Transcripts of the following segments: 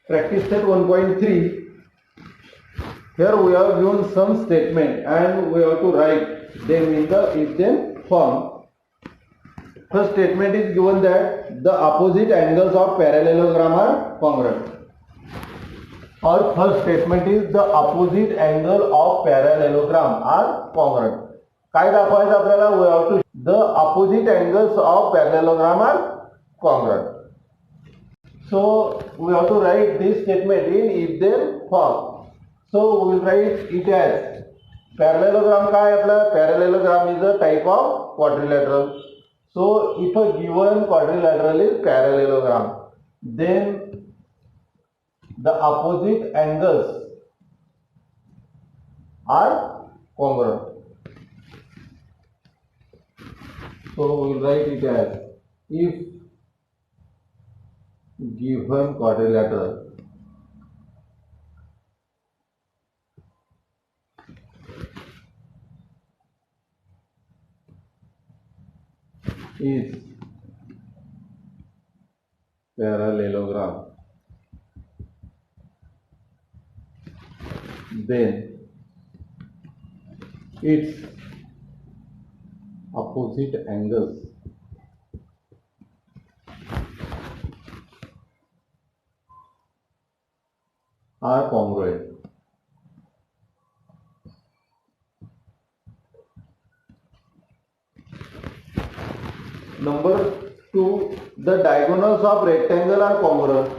Practice set 1.3. Here we have given some statement and we have to write them in the if-then form. First statement is given that the opposite angles of parallelogram are congruent. Or first statement is the opposite angle of parallelogram are congruent. काय दाखवायचं आपल्याला? We have to the opposite angles of parallelogram are congruent. So we have to write this statement in if-then form. So we will write it as parallelogram. काय आपला? Parallelogram is a type of quadrilateral. So if a given quadrilateral is parallelogram, then the opposite angles are congruent. So we will write it as if given quadrilateral is parallelogram, then its opposite angles are congruent. Number 2, the diagonals of rectangle are congruent.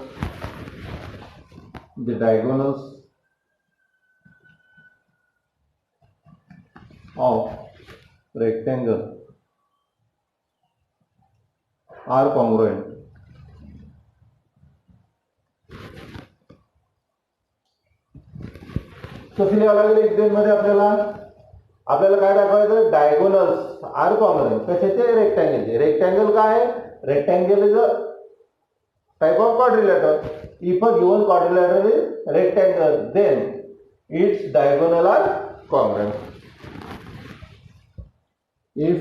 The diagonals of rectangle are congruent. कसं लिहावं लागेल exam मध्ये आपल्याला काय दाखवायचं? Diagonals are common. कशाचे? रेक्टँगलचे. Rectangle काय आहे? Rectangle is a type of quadrilateral. If a given quadrilateral is rectangle, then its diagonal are congruent. If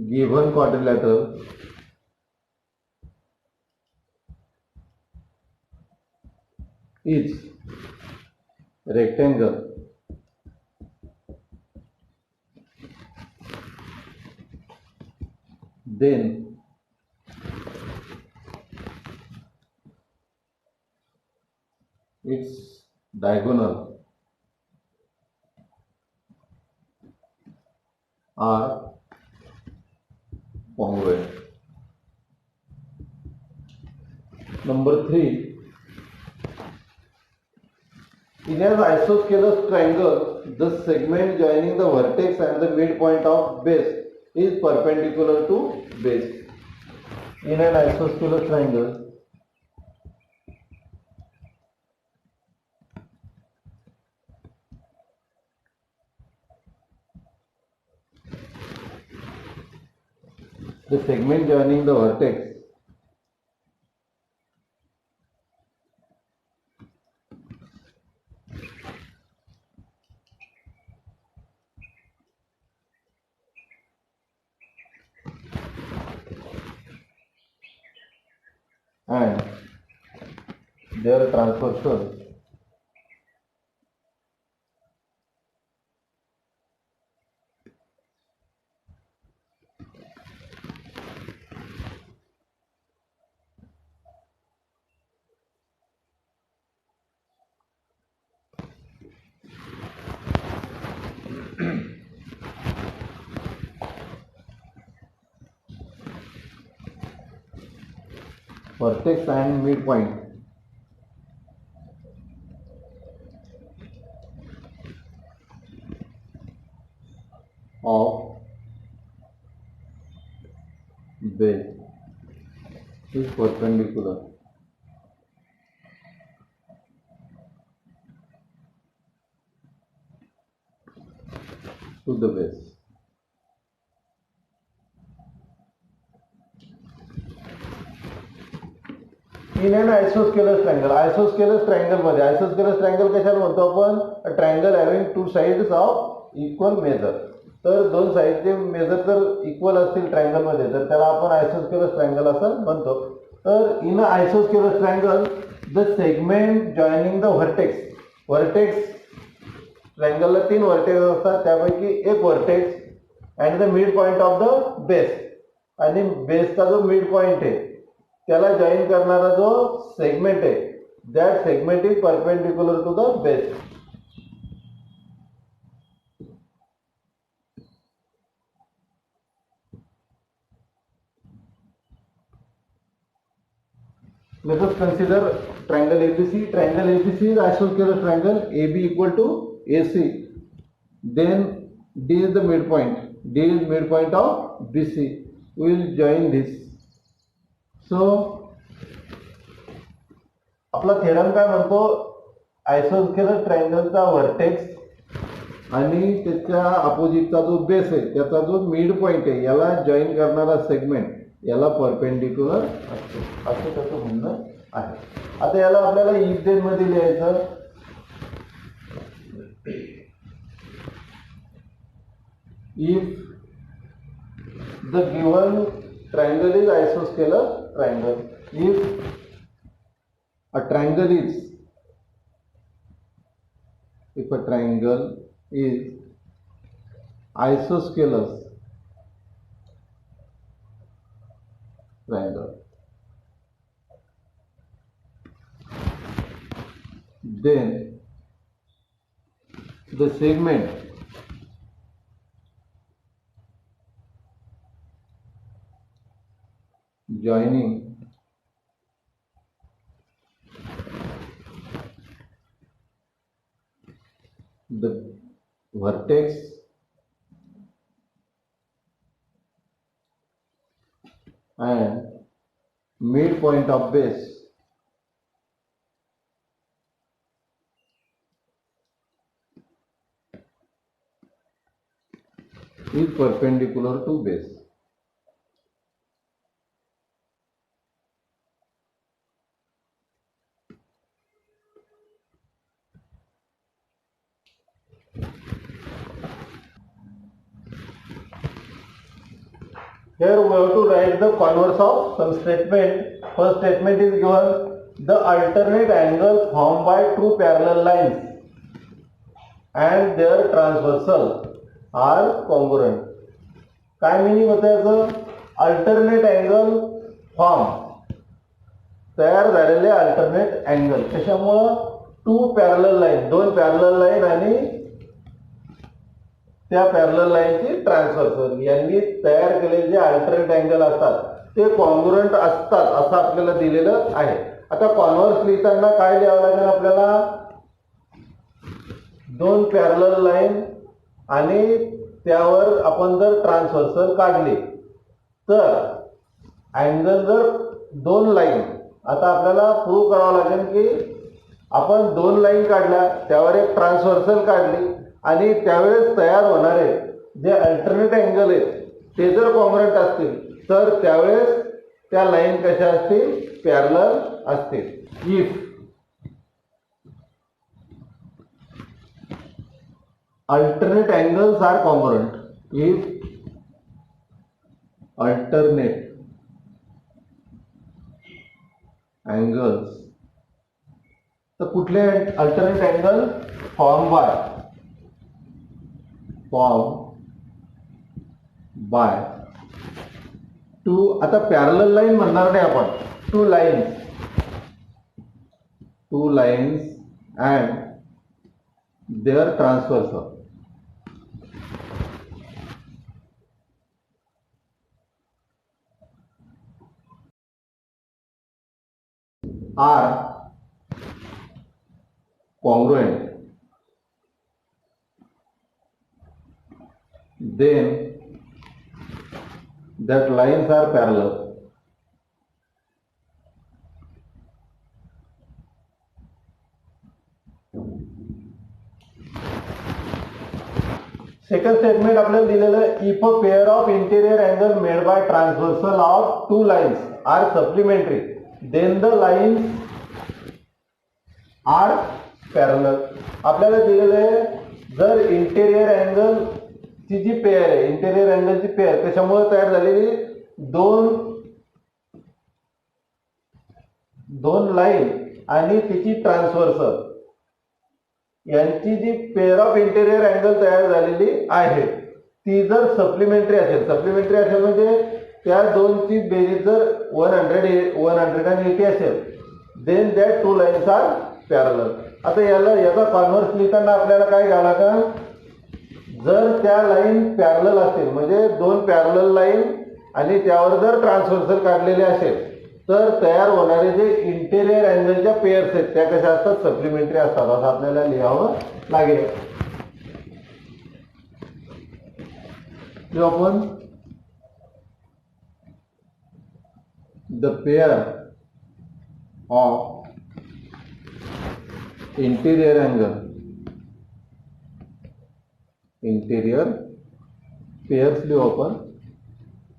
given quadrilateral is rectangle, then its diagonal are congruent. Number 3, in an isosceles triangle, the segment joining the vertex and the midpoint of base is perpendicular to base. In an isosceles triangle, the segment joining the vertex and their transversal vertex and midpoint of base is perpendicular to the base. In an isosceles triangle, isosceles triangle मध्ये isosceles triangle कशाला म्हणतो आपण? A triangle having two sides of equal measure. तर दोन साइडचे measure जर equal असतील triangle मध्ये तर त्याला आपण आयसोस्केलस ट्रायंगल असं म्हणतो. तर in isosceles triangle the segment joining the vertex ट्रायंगलला 3 व्हर्टेक्स असतात, त्यापैकी एक vertex and the midpoint of the base, आणि बेसचा जो मिड पॉइंट आहे त्याला जॉईन करणारा जो सेगमेंट आहे that segment is perpendicular to the base. Let us consider triangle ABC. Triangle ABC is isosceles triangle. AB equal to AC. Then D is the midpoint. D is midpoint of BC. We will join this. So आपला theorem काय म्हणतो, आयसोस्केलस ट्रायंगलचा vertex आणि त्याच्या अपोजिटचा जो base आहे त्याचा जो mid point आहे याला जॉईन करणारा सेगमेंट याला परपेंडिक्युलर असतो, असं त्याचं म्हणणं आहे. आता याला आपल्याला इफ देन मध्ये लिहायचं. If the given triangle is isosceles triangle, if a triangle is if a triangle is isosceles triangle, then the segment joining the vertex and midpoint of base is perpendicular to base. Here we have to write the converse of some statement. First statement is given, the alternate angle formed by two parallel lines and their transversal are congruent. काय meaning होतं याचं? Alternate angle form, तयार झालेले alternate angle कशामुळं? To parallel line, दोन parallel line आणि त्या parallel लाईनची transversal यांनी तयार केलेले जे अल्टरनेट अँगल असतात ते कॉन्ग्रुएंट असतात असं आपल्याला दिलेलं आहे. आता कॉन्व्हर्स लिहिताना काय लिहावं लागेल आपल्याला? दोन पॅरलल लाईन आणि त्यावर आपण जर ट्रान्सव्हर्सल काढली तर अँगल जर दोन लाईन, आता आपल्याला प्रूव्ह करावं लागेल की आपण दोन लाईन काढल्या त्यावर एक ट्रान्सव्हर्सल काढली आणि त्यावेळेस तयार होणारे जे अल्टरनेट अँगल आहेत ते जर कॉन्ग्रुएंट असतील तर त्यावेळेस त्या लाईन कशा असतील? पॅरलल असतील. If alternate angles are congruent, if alternate angles, तर कुठले alternate angle? formed by two, आता पॅरलल लाईन म्हणणार नाही आपण, two lines and their transversal. are congruent, then that lines are parallel. Second statement आपल्याला दिलेलं, if a pair of interior angle made by transversal of two lines are supplementary then the lines are parallel. आपल्याला दिलेलं आहे जर interior angle ची जी pair आहे, इंटेरियर अँगलची पेअर कशामुळे तयार झालेली? दोन दोन लाईन आणि तिची ट्रान्सव्हर्सल यांची जी पेअर ऑफ इंटेरियर अँगल तयार झालेली आहे ती जर सप्लिमेंटरी असेल म्हणजे त्या दोनची बेरीज जर 180 असेल then that two lines are parallel. आता याचा कॉन्व्हर्स लिहिताना आपल्याला काय घ्यावं लागेल, जर त्या लाईन पॅरलल असतील म्हणजे दोन पॅरलल लाईन आणि त्यावर जर ट्रान्सव्हर्सल काढलेले असेल तर तयार होणारे जे इंटेरियर अँगलच्या पेअर्स आहेत त्या कशा असतात, सप्लिमेंटरी असतात असं आपल्याला लिहावं लागेल. आपण the pair of interior pairs लिहू आपण.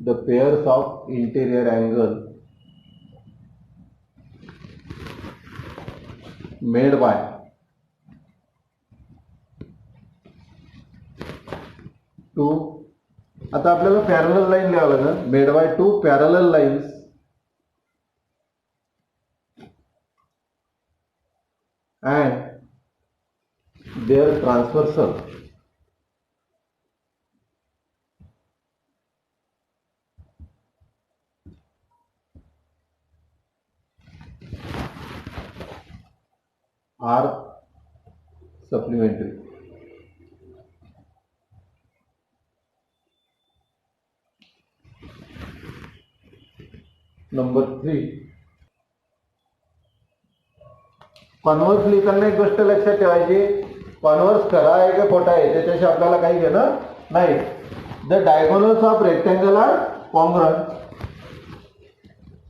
The pairs of interior angle made by two, आता आपल्याला पॅरलल लाईन लिहावं लागेल, made by two parallel lines and their transversal are supplementary. Number 3, converse लिहिताना एक गोष्ट लक्षात ठेवायची, कॉन्व्हर्स खरा आहे का खोटा आहे त्याच्याशी आपल्याला काही घेणं नाही. The diagonals of rectangle are congruent.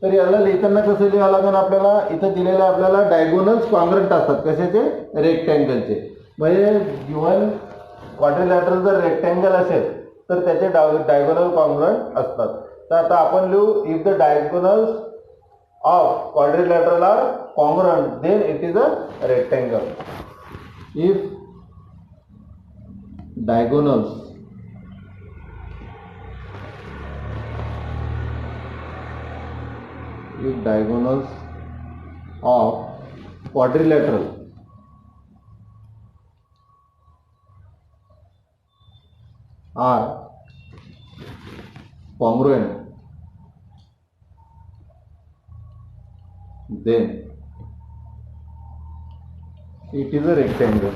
तर याला लिहिताना कसं लिहावं लागेल आपल्याला, इथं दिलेलं आपल्याला डायगोनल्स कॉन्ग्रुएंट असतात कशाचे, रेक्टँगलचे. म्हणजे गिव्हन क्वाड्रिलॅटरल जर रेक्टँगल असेल तर त्याचे डायगोनल कॉन्ग्रुएंट असतात. तर आता आपण लिहू, if the diagonals of quadrilateral are congruent then it is a rectangle. If diagonals of quadrilateral are congruent then it is a rectangle.